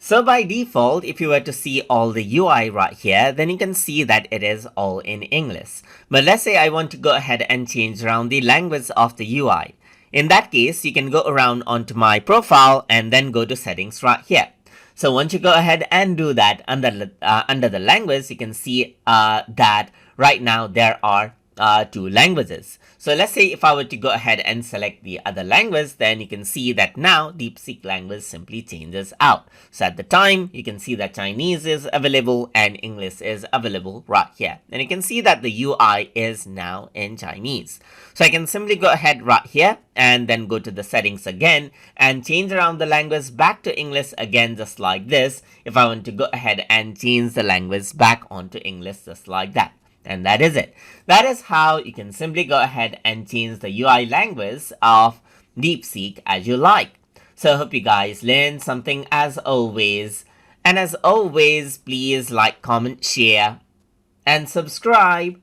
So by default, if you were to see all the UI right here, then you can see that it is all in English. But let's say I want to go ahead and change around the language of the UI. In that case, you can go around onto my profile and then go to settings right here. So once you go ahead and do that under the language, you can see that right now there are two languages. So let's say if I were to go ahead and select the other language, then you can see that now DeepSeek language simply changes out. So at the time, you can see that Chinese is available and English is available right here. And you can see that the UI is now in Chinese. So I can simply go ahead right here and then go to the settings again and change around the language back to English again, just like this. If I want to go ahead and change the language back onto English just like that. And that is it. That is how you can simply go ahead and change the UI language of DeepSeek as you like. So I hope you guys learned something as always. And as always, please like, comment, share, and subscribe.